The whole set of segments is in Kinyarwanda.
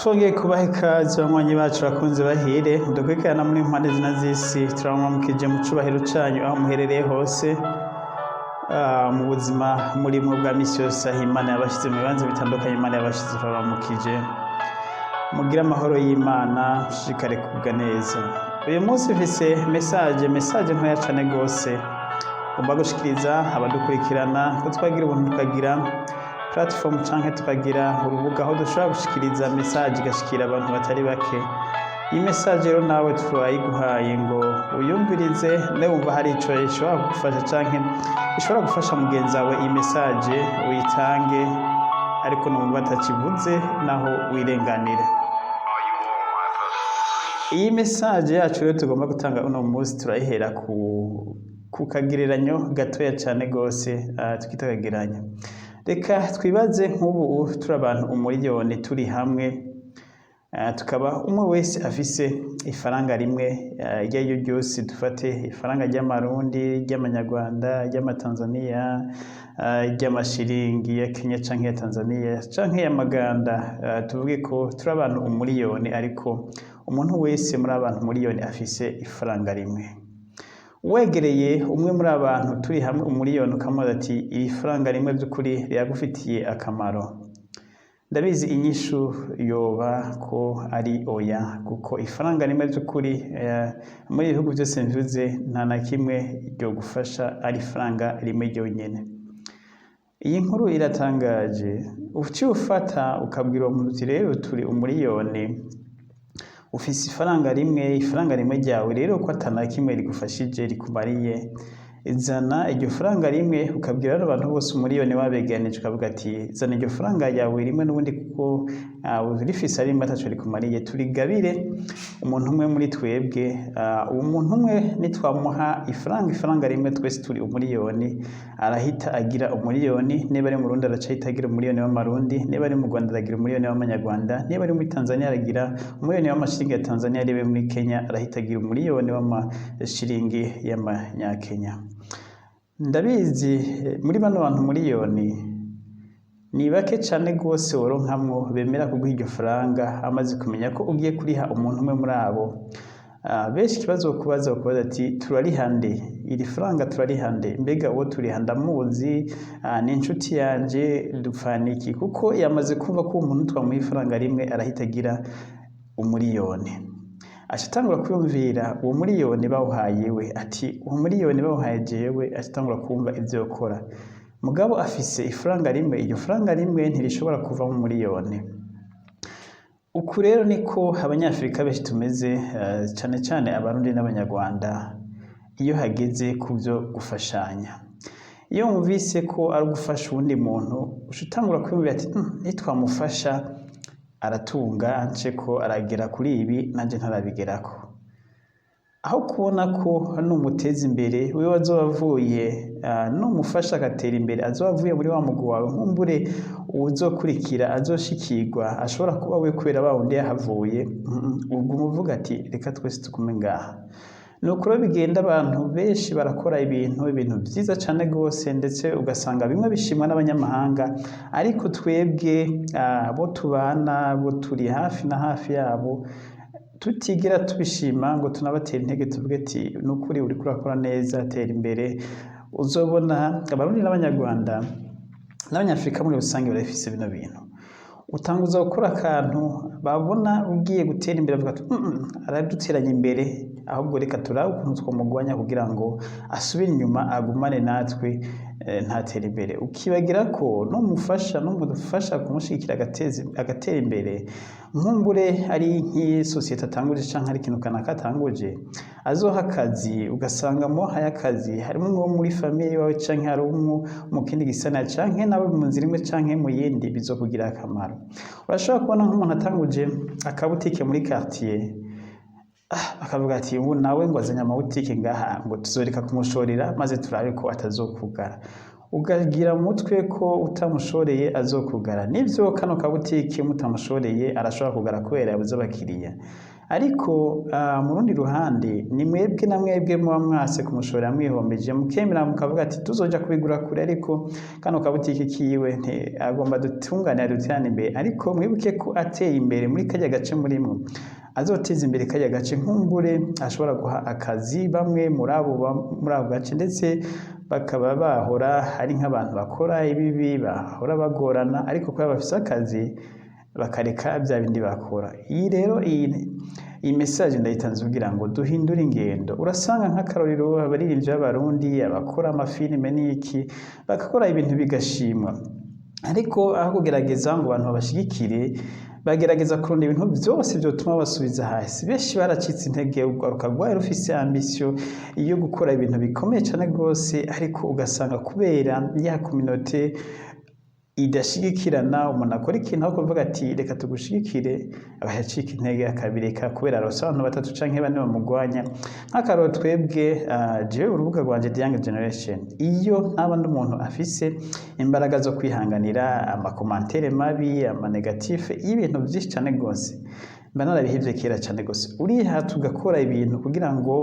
Twongeye kubaha ikaze banywanyi bacu bakunze bahire dukurikirana muri mpande zina z'isi turamwamukije mu cubahiro canyu aho muherereye hose mu buzima murimwo bwa misi yose aho Imana yabashize mu bibanza bitandukanye. Imana yabashize turabamukije mugire amahoro y'Imana mushishikare kugubwa neza. Uyu munsi mfise message ntoya cane gose ngomba gushikiriza abadukurikirana ko twagira ubuntu tukagira platform canke tukagira urubuga aho dushobora gushikiriza message igashikira abantu batari bake. Iyi message rero nawe turayiguhaye ngo uyumvirize wumva hari ico ishobora kugufasha canke ishobora gufasha mugenzi wawe. Iyi message uyitange ariko numva atakivuze naho wirenganire. Iyi message yacu rero tugomba gutanga uno munsi turayihera ku kagereranyo gatoya cane gose tukita kagereranyo. Reka twibaze nk'ubu turi abantu umuriyoni turi hamwe tukaba umwe wese afise ifaranga rimwe iryo ryose, dufate ifaranga ry'amarundi, ry'amanyarwanda, ry'amatanzania, ry'amashiringi ya Kenya canke ya Tanzania canke ya Maganda. Tuvuge ko turi abantu umuriyoni ariko umuntu wese muri abantu umuriyoni afise ifaranga rimwe. Wegereye umwe muri abantu turi hamwe umuriyoni ukamubaza ati iri faranga rimwe by'ukuri riragufitiye akamaro? Ndabizi inyishu yoba ko ari oya, kuko ifaranga rimwe by'ukuri muri ibihugu byose mvuze nta na kimwe ryo gufasha ari ifaranga rimwe ryonyene. Iyi nkuru iratangaje. Ucyufata ukabwira umuntu uti rero turi umuriyoni ufise ifaranga rimwe ryawe rero ko atana kimwe rigufashije rikumariye, izana iryo faranga rimwe ukabwira abantu bose umuriyoni wabegeranije ukavuga ati zana iryo faranga yawe rimwe n'ubundi kuko rifise rimwe ataco rikumariye, turigabire umuntu umwe muri twebwe. Uwo muntu umwe nitwamuha ifaranga rimwe twese turi umuriyoni arahita agira umuriyoni. Niba ari mu Burundi aracahita agira umuriyoni w'amarundi, niba ari mu Rwanda aragira umuriyoni w'amanyarwanda, niba ari muri Tanzania aragira umuriyoni w'amashiringi ya Tanzania, niba muri Kenya arahita agira umuriyoni w'amashiringi y'amanyakenya. Ndabizi muri bano bantu umuriyoni ni bake cane gose woronkamwo bemera kuguha iryo faranga amaze kumenya ko ugiye kuriha umuntu umwe muri abo. Benshi ikibazo kubaza ati turarihande iri faranga, turarihande mbega uwo turiha ndamuzi, ni inshuti yanje, dupfana iki? Kuko yamaze kumva ko umuntu twamuha ifaranga rimwe arahita agira umuriyoni. Acatangura kwiyumvira uwo muriyoni bawuhaye we, ati uwo muriyoni bawuhaye jewe, acatangura kumva ivyo yokora. Mugabo afise ifaranga rimwe, iryo faranga rimwe ntirishobora kuva mu muriyoni. Uku rero niko abanyafrika benshi tumeze, cane cane abarundi n'abanyarwanda iyo hageze kuvyo gufashanya. Iyo muvise ko ari gufasha uwundi muntu ucatangura kwiyumvira ati nitwamufasha aratunga ance ko aragera kuri ibi nanje ntarabigerako, aho kubona ko numuteza imbere wewe azobavuye numufasha agatera imbere azobavuye muri wa mugu wawe, nkumbure uzokurikira azoshikirwa ashobora kuba we kubera bawundi yahavuye. Ubwo umuvuga ati reka twese tugume ngaha. Nuko bigenda abantu benshi barakora ibintu vyiza cane gose, ndetse ugasanga bimwe bishimwa n'abanyamahanga, ariko twebwe bo tubana bo turi hafi na hafi yabo tutigera tubishima ngo tunabatera intege tuvuge ati nukuri uri kurakora neza, tera imbere. Uzobona abarundi n'abanyarwanda n'abanyafrika muri rusange barafise bino bintu. Utanguza gukora akantu babona ugiye gutera imbere bavuga ati araduteranya imbere, ahubwo reka turabe ukuntu twamugwanya kugira ngo asubire inyuma agumane natwe ntatera imbere. Ukibagira ko numufasha kumushigikira agatera imbere, nkumbure ari nk'isosiyete atanguje canke ari ikintu kanaka atanguje, azoha akazi ugasanga muhaye akazi harimo umwe wo muri famiye wawe canke hari umwe mu kindi gisana canke nawe mu nzira imwe canke mu yindi, bizokugira akamaro. Urashobora kubona nk'umuntu atanguje akabutike muri quartier, akavuga ati ubu nawe ngo azanye amabutike ngaha ngo tuzoreka kumushorera maze turabe ko atazokugara. Ugagira mu mutwe ko utamushoreye azokugara. Nivyo kano kabutike mutamushoreye arashobora kugara kubera yabuze abakiriya, ariko mu rundi ruhande ni mwebwe na mwebwe muba mwase kumushorera mwihombeje mukemera mukavuga ati tuzoja kubigura kure ariko kano kabutike kiwe agomba dutunganira duterane imbere ariko mwibuke ko ateye imbere muri kajya gace murimo azoteza imbere kajya gace nkumbure ashobora guha akazi bamwe muri abo gace ndetse bakaba bahora hari nk'abantu bakora ibibi bahora bagorana ariko kuba bafise akazi bakareka bya bindi bakora. Iyi rero iyi message ndayitanze kugira ngo duhindure ingendo. Urasanga nk'akarorero abaririmbyi b'abarundi abakora amafilime n'iki bakakora ibintu bigashimwa ariko aho kugerageza ngo abantu babashigikire bagerageza kurunda ibintu byose byotuma basubiza hasi. Benshi baracitse intege ugaruka rwaye rufise ambition iyo gukora ibintu bikomeye cyane rwose ariko ugasanga kubera ya communauté idashigikirana umuntu akora ikintu aho kuvuga ati reka tugushigikire agahacika intege akabireka kubera arose abantu batatu canke bane bamugwanya. Nk'akaroro twebwe jewe urubuga rwanje The Young Generation iyo ntabandi umuntu afise imbaraga zo kwihanganira amakomantere mabi amanegative y'ibintu byinshi cyane rwose mba narabihevye kera cyane rwose uriha tugakora ibintu kugira ngo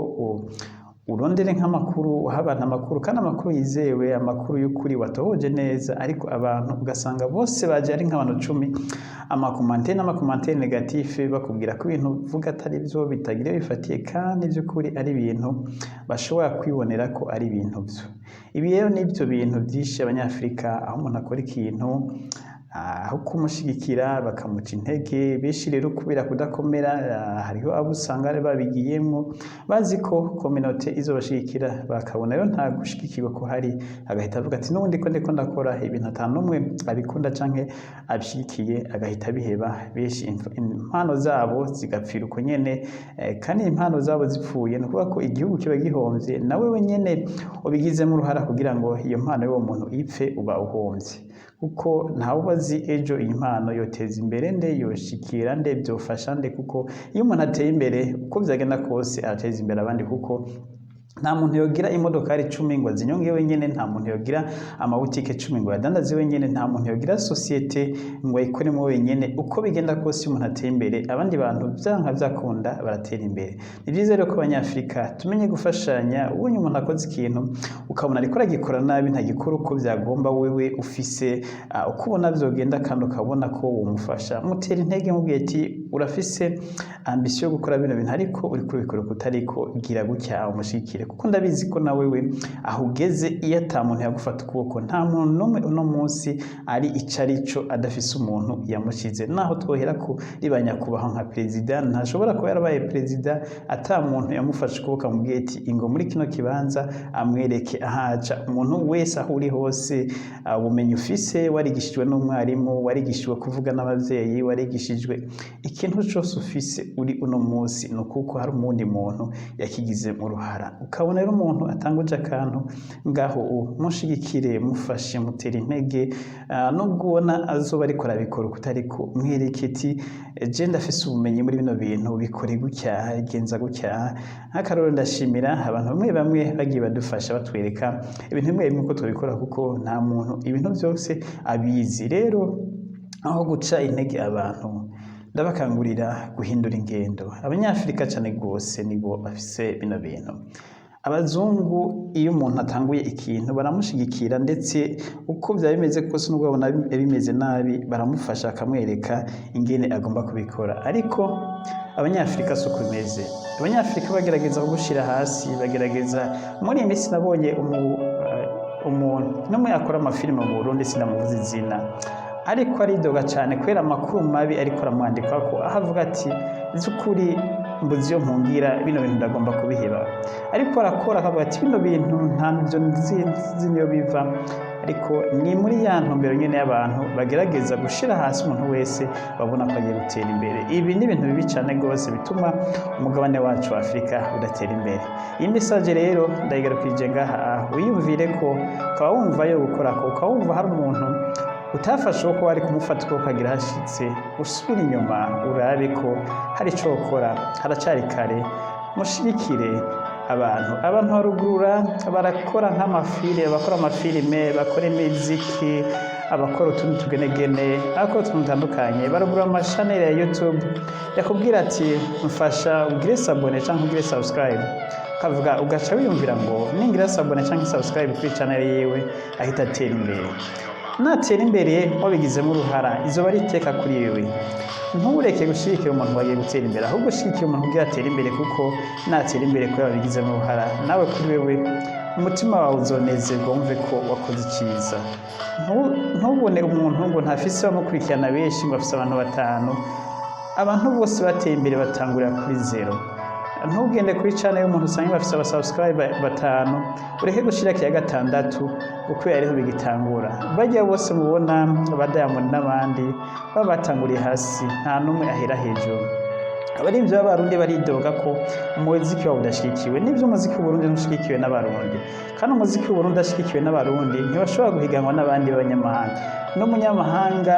urondere nk'amakuru uha abantu amakuru kandi amakuru yizewe amakuru y'ukuri watohoje neza ariko abantu ugasanga bose baje ari nk'abantu 10 amakomantere negative bakubwira ko ibintu uvuga atari byo bitagira bifatiye kandi by'ukuri ari ibintu bashobora kwibonera ko ari ibintu byo. Ibi rero nibyo bintu byinshi abanyafrika aho umuntu akora ikintu aho kumushigikira bakamuca intege benshi rero kubera kudakomera hariho abo usanga babigiyemo bazi ko communauté izobashigikira bakabona rero nta gushigikirwa ko hari agahita avuga ati n'ubundi ko ndiko ndakora ibintu atanumwe abikunda canke abishigikiye agahita biheba. Benshi impano zabo zigapfira uko nyene kandi impano zabo zipfuye no kuvuga ko igihugu kiba gihomvye nawe wenyene ubigizemo uruhara kugira ngo iyo mpano y'uwo muntu ipfe uba uhomvye kuko ntawe bazi ejo iyi mpano yoteza imbere nde yoshikira nde byofasha nde kuko iyo umuntu ateye imbere uko byagenda kose ateza imbere abandi kuko nta muntu yogira imodokari 10 ngo zinyonge wenyene nta muntu yogira amabutike 10 ngo yadandaze wenyene nta muntu yogira societe ngo ayikoremo wenyene uko bigenda kose umuntu ateye imbere abandi bantu byanka byakunda baratera imbere. Ni byiza rero ko abanyafrika tumenye gufashanya ubonye umuntu akoze ikintu ukabona ariko agikora nabi ntagikora uko byagomba wewe ufise ukubona byogenda kandi ukabona ko umufasha mutera intege mubwiye ati urafise ambition yo gukora bino bintu ariko uri kubikora kutariko gira gutya umushikire kuko ndabizi ko nawe we aho ugeze iyo atamuntu yagufata ukuboko nta muntu n'umwe uno munsi ari icarico adafise umuntu yamushize naho twohera ko ribanya kubaho nka president ntashobora kuba yarabaye president ata muntu yamufashe ukuboko amubwiye ati ingo muri kino kibanza amwereke ahaca. Umuntu wese aho uri hose ubumenyi ufise warigishijwe n'umwarimu warigishijwe kuvuga n'abavyeyi warigishijwe ikintu cyose ufise uri uno munsi no kuko hari umundi muntu yakigize mu ruhara ukabona rero umuntu atanguje akantu ngaho mushigikire mufashe mutera intege nubwo ubona azoba ariko arabikora kutariko mwereketi je ndafise ubumenyi muri bino bintu bikore gutya genza gutya. Nk'akaroro ndashimira abantu bamwe bagiye badufasha batwereka ibintu bimwe uko tubikora kuko nta muntu ibintu byose abizi. Rero aho guca intege abantu ndabakangurira guhindura ingendo. Abanyafrika cyane gose nibo bafise bino bintu. Abazungu iyo umuntu atanguye ikintu baramushigikira ndetse uko byaba bimeze kose nubwo babona bimeze nabi baramufasha akamwereka ingene agomba kubikora ariko abanyafrika soko bimeze. Abanyafrika bagerageza kugushira hasi bagerageza muri iyi minsi nabonye umuntu n'umwe yakora amafilime mu Burundi sinamuvuze izina ariko aridoga cyane kwera amakuru mabi ariko aramwandika ko ahavuga ati zukuri mbuzi yo mpungira bino bintu ndagomba kubiheba ariko arakora akavuga ati bino bintu ntabyo nzi niyo biva ariko ni muri ya ntumbero nyene y'abantu bagerageza gushira hasi umuntu wese babona ko agiye gutera imbere. Ibi ni ibintu bibi cyane gose bituma umugabane wacu wa Afrika udatera imbere. Iyi message rero ndayigarukije ngaha wiyumvire ko ukaba wumva yo gukora ko ukaba wumva hari umuntu utafashe uko wari kumufata uko kagira hashitse usubira inyuma urabe ko hari ico ukora haracari kare mushigikire abantu harugurura barakora nk'amafilime bakora amafilime bakora imiziki abakora utundi tugenegene, abakora utuntu dutandukanye, barugura amashaneli ya YouTube yakubwira ati mfasha ugire sabone cyangwa ugire subscribe, kavuga ugaca wiyumvira ngo ningira sabone cyangwa subscribe kuri channel yiwe ahita atera imbere. Natera imbere wabigizemo uruhara, izoba ari iteka kuri wewe. Ntureke gushigikira umuntu wagiye gutera imbere, ahubwo shigikira umuntu ugira atera imbere, kuko natera imbere ko yabigizemo uruhara, nawe kuri wewe umutima wawe uzonezerwa wumve ko wakoze icyiza. Ntubone umuntu ngo ntafise abamukurikirana benshi ngo afise abantu 5. Abantu bose bateye imbere batangurira kuri 0. Ntugende kuri channel y'umuntu usanga bafise aba subscriber 5 ureke gushira kiya 6 kuko yariho bigitangura. Bajya bose mubona ba Diamond n'abandi babatanguriye hasi, nta numwe ahera hejuru. Abarimvyi b'abarundi baridoga ko umuziki wabo udashikiwe, n'ivyo umuziki w'Uburundi ntushikiwe n'abarundi, kandi umuziki w'Uburundi udashikiwe n'abarundi ntibashobora guhiganwa n'abandi b'abanyamahanga. N'umunyamahanga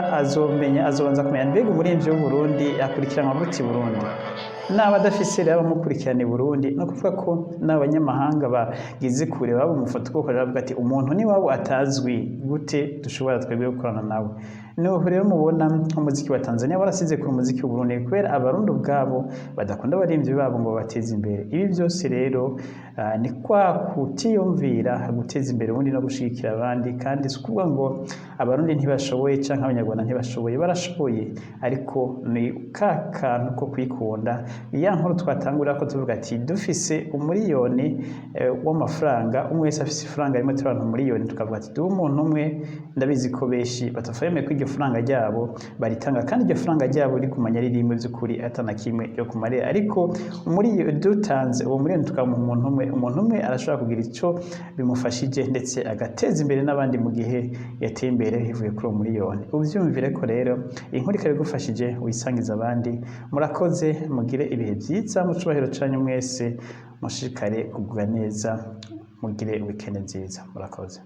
azobanza kumenya mbega umurimvyi w'Uburundi akurikiranwa gute Burundi, n'abadafise rero abamukurikirana i Burundi, no kuvuga ko n'abanyamahanga bagize kure baba umufoto kuko baravuga ati umuntu ni wabo atazwi gute dushobora twebwe gukorana nawe. Niho rero mubona umuziki wa Tanzania warasize ku muziki w'Uburundi kubera abarundi ubwabo badakunda abarimvyi babo ngo bateze imbere. Ibi byose rero ni kwa kutiyumvira guteza imbere ubundi no gushigikira abandi, kandi sikuvuga ngo abarundi ntibashoboye canke abanyarwanda ntibashoboye, barashoboye, ariko ni ka kantu ko kwikunda. Ya nkuru twatangura ko tuvuga ati dufise umuriyoni w'amafaranga, umwe wese afise ifaranga rimwe turi abantu umuriyoni, tukavuga ati du umuntu umwe ndabizi ko benshi batafayeme ko iryo faranga ryabo baritanga, kandi iryo faranga ryabo rikumanya ririmo by'ukuri atana kimwe ryo kumare, ariko muri dutanze uwo muri tukamuha umuntu umwe arashobora kugira ico bimufashije ndetse agateza imbere n'abandi mu gihe yateye imbere hivuye kuri uwo miliyoni. Uvyumvire ko rero inkuru ikabigufashije wisangiza abandi. Murakoze, mugire ibihe byiza mu cubahiro canyu mwese, mushikare kugwa neza, mugire weekend nziza. Murakoze.